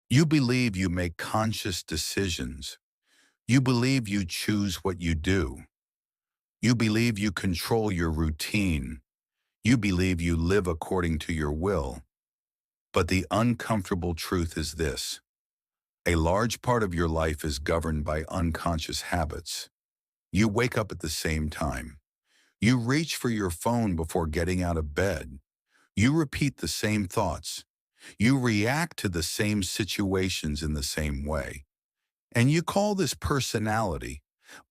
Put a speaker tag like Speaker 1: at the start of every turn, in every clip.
Speaker 1: You believe you make conscious decisions. You believe you choose what you do. You believe you control your routine. You believe you live according to your will. But the uncomfortable truth is this: a large part of your life is governed by unconscious habits. You wake up at the same time. You reach for your phone before getting out of bed. You repeat the same thoughts. You react to the same situations in the same way. And you call this personality,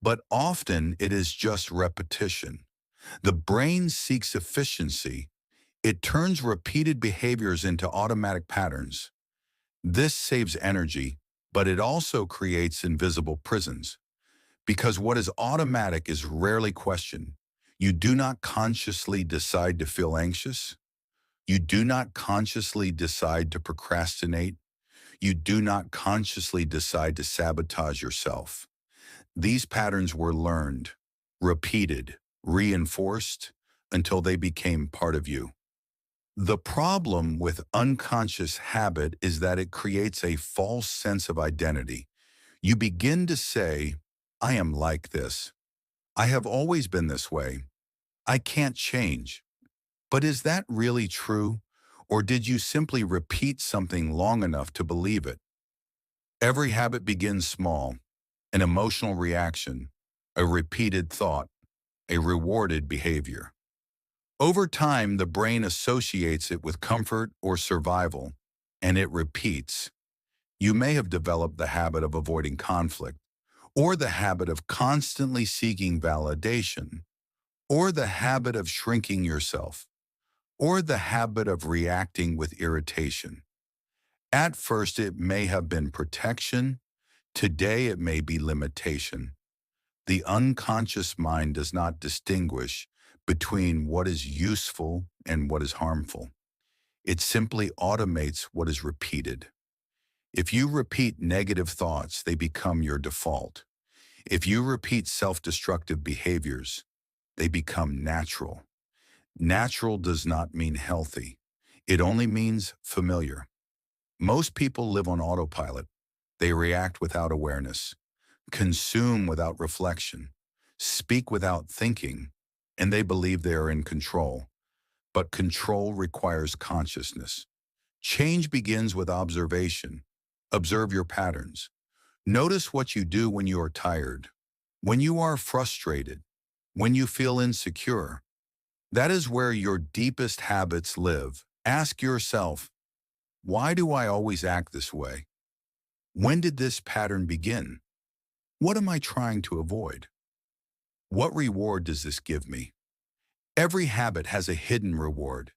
Speaker 1: but often it is just repetition. The brain seeks efficiency. It turns repeated behaviors into automatic patterns. This saves energy, but it also creates invisible prisons. Because what is automatic is rarely questioned. You do not consciously decide to feel anxious. You do not consciously decide to procrastinate. You do not consciously decide to sabotage yourself. These patterns were learned, repeated, reinforced until they became part of you. The problem with unconscious habit is that it creates a false sense of identity. You begin to say, I am like this. I have always been this way. I can't change. But is that really true? Or did you simply repeat something long enough to believe it? Every habit begins small: an emotional reaction, a repeated thought, a rewarded behavior. Over time, the brain associates it with comfort or survival, and it repeats. You may have developed the habit of avoiding conflict, or the habit of constantly seeking validation, or the habit of shrinking yourself, or the habit of reacting with irritation. At first, it may have been protection. Today, it may be limitation. The unconscious mind does not distinguish between what is useful and what is harmful. It simply automates what is repeated. If you repeat negative thoughts, they become your default. If you repeat self-destructive behaviors, they become natural. Natural does not mean healthy. It only means familiar. Most people live on autopilot. They react without awareness, consume without reflection, speak without thinking, and they believe they are in control. But control requires consciousness. Change begins with observation. Observe your patterns. Notice what you do when you are tired, when you are frustrated, when you feel insecure. That is where your deepest habits live. Ask yourself, why do I always act this way? When did this pattern begin? What am I trying to avoid? What reward does this give me? Every habit has a hidden reward,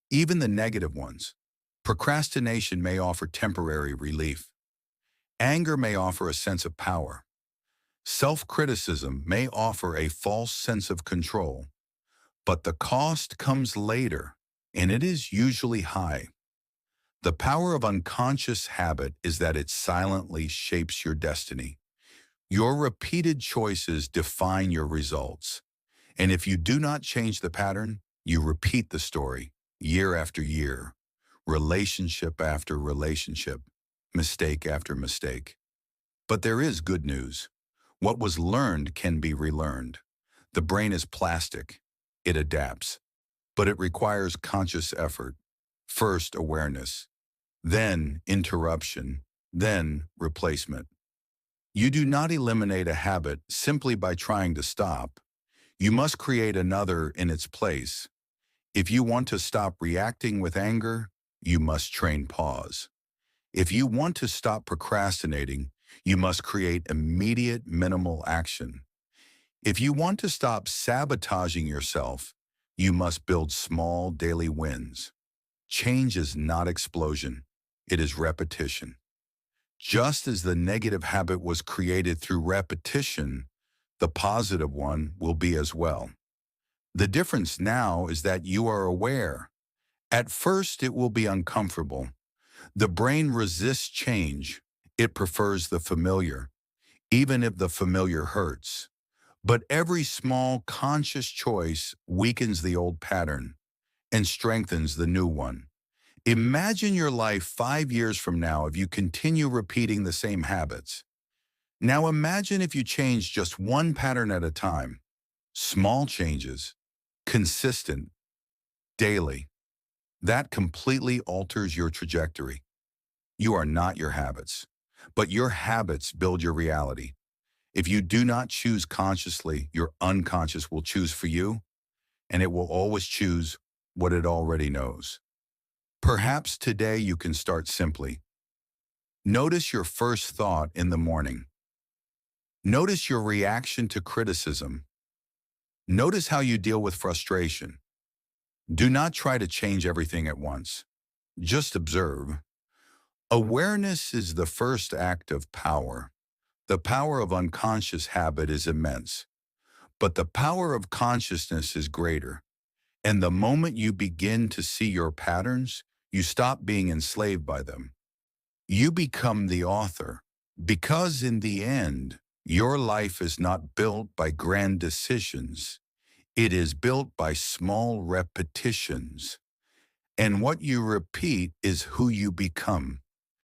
Speaker 1: even the negative ones. Procrastination may offer temporary relief. Anger may offer a sense of power. Self-criticism may offer a false sense of control. But the cost comes later, and it is usually high. The power of unconscious habit is that it silently shapes your destiny. Your repeated choices define your results. And if you do not change the pattern, you repeat the story year after year, relationship after relationship, mistake after mistake. But there is good news. What was learned can be relearned. The brain is plastic. It adapts. But it requires conscious effort. First, awareness. Then, interruption. Then, replacement. You do not eliminate a habit simply by trying to stop. You must create another in its place. If you want to stop reacting with anger, you must train pause. If you want to stop procrastinating, you must create immediate minimal action. If you want to stop sabotaging yourself, you must build small daily wins. Change is not explosion, it is repetition. Just as the negative habit was created through repetition, the positive one will be as well. The difference now is that you are aware. At first, it will be uncomfortable. The brain resists change. It prefers the familiar, even if the familiar hurts. But every small conscious choice weakens the old pattern and strengthens the new one. Imagine your life 5 years from now if you continue repeating the same habits. Now imagine if you change just one pattern at a time. Small changes, consistent, daily. That completely alters your trajectory. You are not your habits, but your habits build your reality. If you do not choose consciously, your unconscious will choose for you, and it will always choose what it already knows. Perhaps today you can start simply. Notice your first thought in the morning. Notice your reaction to criticism. Notice how you deal with frustration. Do not try to change everything at once. Just observe. Awareness is the first act of power. The power of unconscious habit is immense, but the power of consciousness is greater. And the moment you begin to see your patterns, you stop being enslaved by them. You become the author, because in the end, your life is not built by grand decisions. It is built by small repetitions. And what you repeat is who you become.